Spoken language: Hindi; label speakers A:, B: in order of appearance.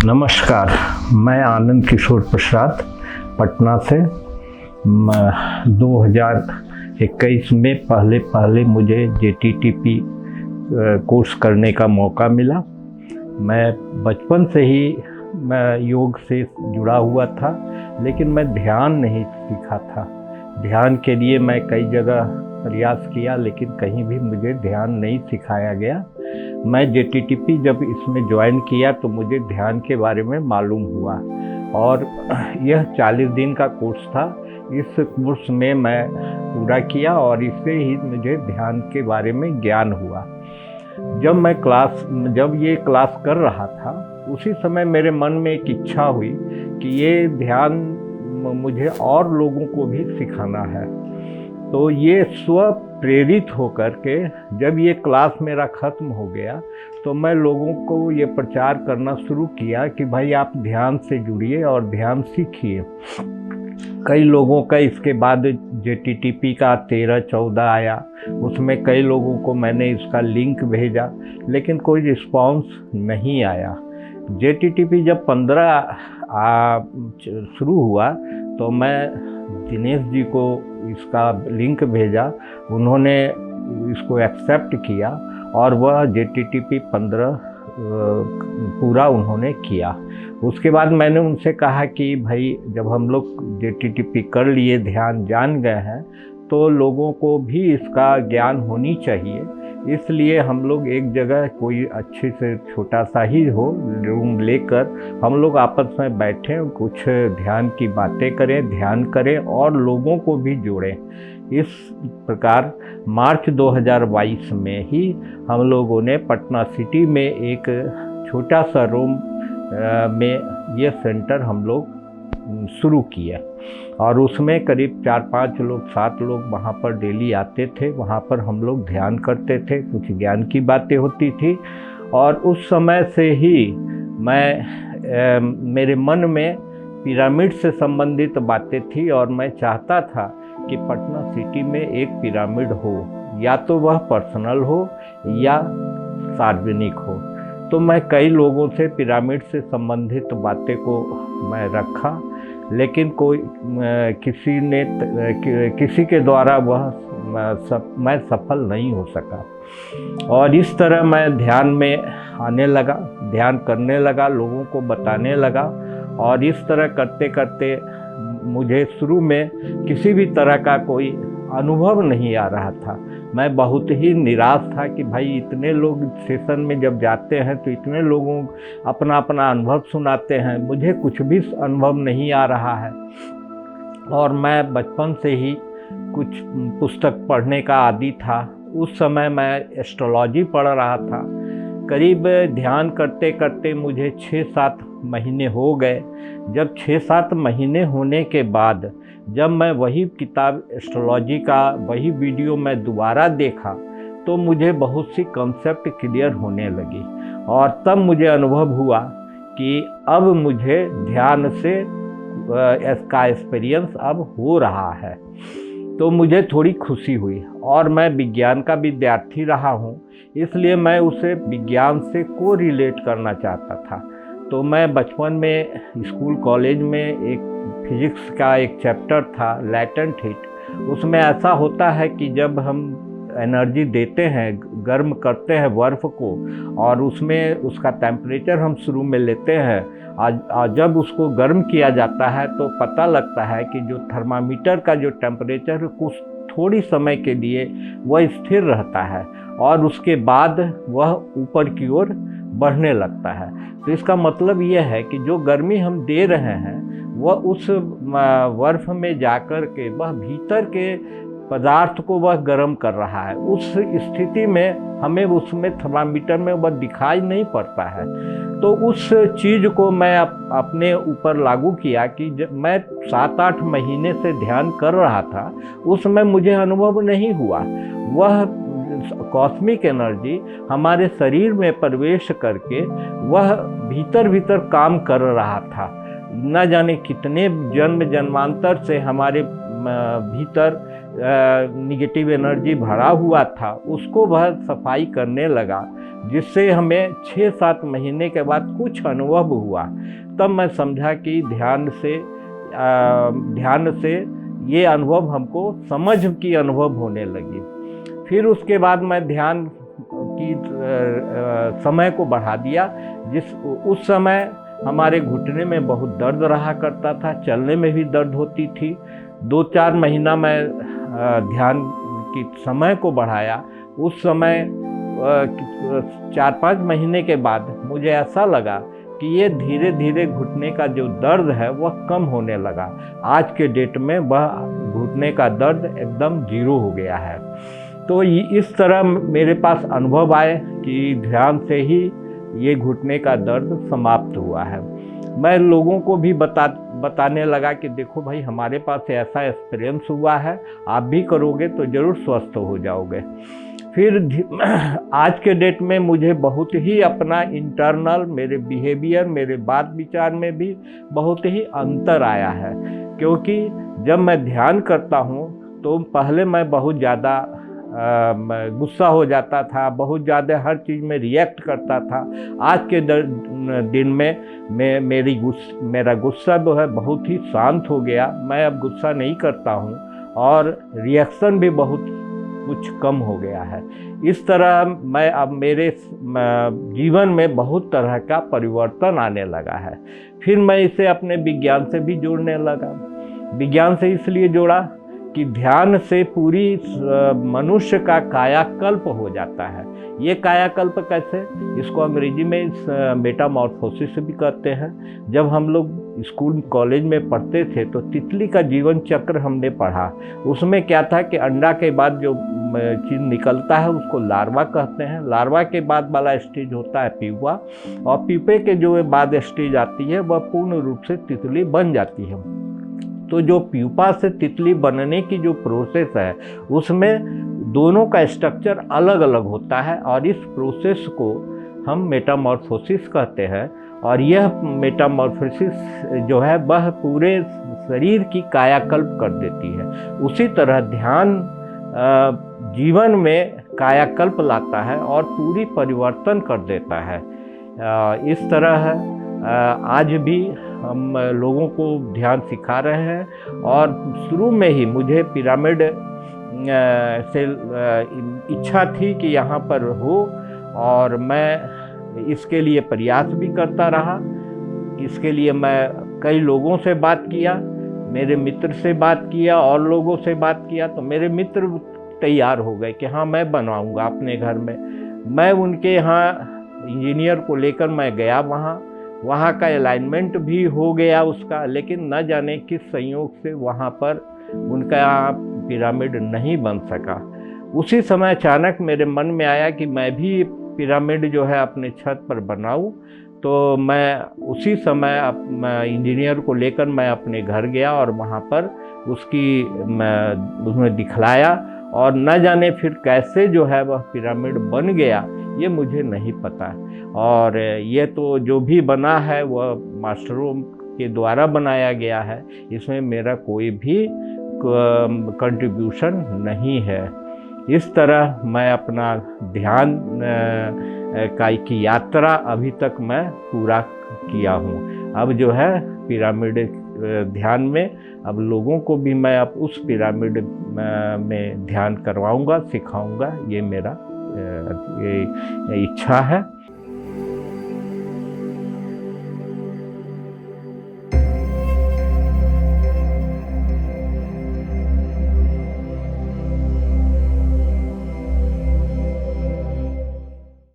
A: नमस्कार, मैं आनंद किशोर प्रसाद पटना से। 2021 में पहले मुझे JTTP कोर्स करने का मौका मिला। मैं बचपन से ही योग से जुड़ा हुआ था, लेकिन मैं ध्यान नहीं सीखा था। ध्यान के लिए मैं कई जगह प्रयास किया, लेकिन कहीं भी मुझे ध्यान नहीं सिखाया गया। मैं JTTP जब इसमें ज्वाइन किया तो मुझे ध्यान के बारे में मालूम हुआ, और यह 40 दिन का कोर्स था। इस कोर्स में मैं पूरा किया और इससे ही मुझे ध्यान के बारे में ज्ञान हुआ। जब ये क्लास कर रहा था, उसी समय मेरे मन में एक इच्छा हुई कि ये ध्यान मुझे और लोगों को भी सिखाना है। तो ये स्व प्रेरित होकर के जब ये क्लास मेरा ख़त्म हो गया, तो मैं लोगों को ये प्रचार करना शुरू किया कि भाई आप ध्यान से जुड़िए और ध्यान सीखिए। कई लोगों का इसके बाद JTTP का 13-14 आया, उसमें कई लोगों को मैंने इसका लिंक भेजा, लेकिन कोई रिस्पांस नहीं आया। JTTP जब 15 शुरू हुआ तो मैं दिनेश जी को इसका लिंक भेजा, उन्होंने इसको एक्सेप्ट किया और वह JTTP 15 पूरा उन्होंने किया। उसके बाद मैंने उनसे कहा कि भाई जब हम लोग JTTP कर लिए, ध्यान जान गए हैं, तो लोगों को भी इसका ज्ञान होनी चाहिए। इसलिए हम लोग एक जगह कोई अच्छे से छोटा सा ही हो रूम लेकर हम लोग आपस में बैठें, कुछ ध्यान की बातें करें, ध्यान करें और लोगों को भी जोड़ें। इस प्रकार मार्च 2022 में ही हम लोगों ने पटना सिटी में एक छोटा सा रूम में ये सेंटर हम लोग शुरू किया, और उसमें करीब 4-5 लोग 7 लोग वहाँ पर डेली आते थे। वहाँ पर हम लोग ध्यान करते थे, कुछ ज्ञान की बातें होती थी। और उस समय से ही मेरे मन में पिरामिड से संबंधित बातें थी, और मैं चाहता था कि पटना सिटी में एक पिरामिड हो, या तो वह पर्सनल हो या सार्वजनिक हो। तो मैं कई लोगों से पिरामिड से संबंधित बातें को मैं रखा, लेकिन किसी के द्वारा मैं सफल नहीं हो सका। और इस तरह मैं ध्यान में आने लगा, ध्यान करने लगा, लोगों को बताने लगा, और इस तरह करते करते मुझे शुरू में किसी भी तरह का कोई अनुभव नहीं आ रहा था। मैं बहुत ही निराश था कि भाई इतने लोग सेशन में जब जाते हैं तो इतने लोगों अपना अपना अनुभव सुनाते हैं, मुझे कुछ भी अनुभव नहीं आ रहा है। और मैं बचपन से ही कुछ पुस्तक पढ़ने का आदी था। उस समय मैं एस्ट्रोलॉजी पढ़ रहा था। करीब ध्यान करते करते मुझे 6-7 महीने हो गए। जब 6-7 महीने होने के बाद जब मैं वही किताब एस्ट्रोलॉजी का वही वीडियो मैं दोबारा देखा, तो मुझे बहुत सी कॉन्सेप्ट क्लियर होने लगी, और तब मुझे अनुभव हुआ कि अब मुझे ध्यान से इसका एक्सपीरियंस अब हो रहा है। तो मुझे थोड़ी खुशी हुई, और मैं विज्ञान का विद्यार्थी रहा हूँ, इसलिए मैं उसे विज्ञान से को रिलेट करना चाहता था। तो मैं बचपन में स्कूल कॉलेज में एक फिजिक्स का एक चैप्टर था लैटेंट हीट। उसमें ऐसा होता है कि जब हम एनर्जी देते हैं, गर्म करते हैं बर्फ़ को, और उसमें उसका टेम्परेचर हम शुरू में लेते हैं, और जब उसको गर्म किया जाता है तो पता लगता है कि जो थर्मामीटर का जो टेम्परेचर है कुछ थोड़ी समय के लिए वह स्थिर रहता है, और उसके बाद वह ऊपर की ओर बढ़ने लगता है। तो इसका मतलब यह है कि जो गर्मी हम दे रहे हैं वह उस बर्फ़ में जाकर के वह भीतर के पदार्थ को वह गर्म कर रहा है। उस स्थिति में हमें उसमें थर्मामीटर में वह दिखाई नहीं पड़ता है। तो उस चीज़ को मैं अपने ऊपर लागू किया कि जब मैं 7-8 महीने से ध्यान कर रहा था, उस समय मुझे अनुभव नहीं हुआ। वह कॉस्मिक एनर्जी हमारे शरीर में प्रवेश करके वह भीतर काम कर रहा था। न जाने कितने जन्मांतर से हमारे भीतर निगेटिव एनर्जी भरा हुआ था, उसको वह सफाई करने लगा। जिससे हमें 6-7 महीने के बाद कुछ अनुभव हुआ। तब मैं समझा कि ध्यान से ये अनुभव हमको समझ की अनुभव होने लगी। फिर उसके बाद मैं ध्यान की समय को बढ़ा दिया। उस समय हमारे घुटने में बहुत दर्द रहा करता था, चलने में भी दर्द होती थी। 2-4 महीना मैं ध्यान की समय को बढ़ाया। उस समय 4-5 महीने के बाद मुझे ऐसा लगा कि ये धीरे धीरे घुटने का जो दर्द है वह कम होने लगा। आज के डेट में वह घुटने का दर्द एकदम 0 हो गया है। तो इस तरह मेरे पास अनुभव आए कि ध्यान से ही ये घुटने का दर्द समाप्त हुआ है। मैं लोगों को भी बताने लगा कि देखो भाई, हमारे पास ऐसा एक्सपीरियंस हुआ है, आप भी करोगे तो ज़रूर स्वस्थ हो जाओगे। फिर आज के डेट में मुझे बहुत ही अपना इंटरनल, मेरे बिहेवियर, मेरे बात विचार में भी बहुत ही अंतर आया है। क्योंकि जब मैं ध्यान करता हूँ तो पहले मैं बहुत ज़्यादा गुस्सा हो जाता था, बहुत ज़्यादा हर चीज़ में रिएक्ट करता था। आज के दिन में मेरा गुस्सा जो है बहुत ही शांत हो गया। मैं अब गुस्सा नहीं करता हूँ और रिएक्शन भी बहुत कुछ कम हो गया है। इस तरह मैं अब मेरे जीवन में बहुत तरह का परिवर्तन आने लगा है। फिर मैं इसे अपने विज्ञान से भी जोड़ने लगा। विज्ञान से इसलिए जोड़ा कि ध्यान से पूरी मनुष्य का कायाकल्प हो जाता है। ये कायाकल्प कैसे, इसको अंग्रेजी में मेटामॉर्फोसिस भी कहते हैं। जब हम लोग स्कूल कॉलेज में पढ़ते थे तो तितली का जीवन चक्र हमने पढ़ा। उसमें क्या था कि अंडा के बाद जो चीज़ निकलता है उसको लार्वा कहते हैं। लार्वा के बाद वाला स्टेज होता है प्यूपा, और प्यूपे के जो बाद स्टेज आती है वह पूर्ण रूप से तितली बन जाती है। तो जो प्यूपा से तितली बनने की जो प्रोसेस है उसमें दोनों का स्ट्रक्चर अलग अलग होता है, और इस प्रोसेस को हम मेटामॉर्फोसिस कहते हैं। और यह मेटामॉर्फोसिस जो है वह पूरे शरीर की कायाकल्प कर देती है। उसी तरह ध्यान जीवन में कायाकल्प लाता है और पूरी परिवर्तन कर देता है। इस तरह आज भी हम लोगों को ध्यान सिखा रहे हैं। और शुरू में ही मुझे पिरामिड से इच्छा थी कि यहाँ पर हो, और मैं इसके लिए प्रयास भी करता रहा। इसके लिए मैं कई लोगों से बात किया, मेरे मित्र से बात किया और लोगों से बात किया। तो मेरे मित्र तैयार हो गए कि हाँ, मैं बनवाऊँगा अपने घर में। मैं उनके यहाँ इंजीनियर को लेकर मैं गया, वहाँ का अलाइनमेंट भी हो गया उसका, लेकिन न जाने किस संयोग से वहाँ पर उनका पिरामिड नहीं बन सका। उसी समय अचानक मेरे मन में आया कि मैं भी पिरामिड जो है अपने छत पर बनाऊं। तो मैं उसी समय इंजीनियर को लेकर मैं अपने घर गया और वहाँ पर उसमें दिखलाया, और न जाने फिर कैसे जो है वह पिरामिड बन गया ये मुझे नहीं पता। और ये तो जो भी बना है वह मास्टरों के द्वारा बनाया गया है, इसमें मेरा कोई भी कंट्रीब्यूशन नहीं है। इस तरह मैं अपना ध्यान की यात्रा अभी तक मैं पूरा किया हूँ। अब जो है पिरामिड ध्यान में अब लोगों को भी मैं अब उस पिरामिड में ध्यान करवाऊँगा, सिखाऊँगा। ये मेरा ये इच्छा है।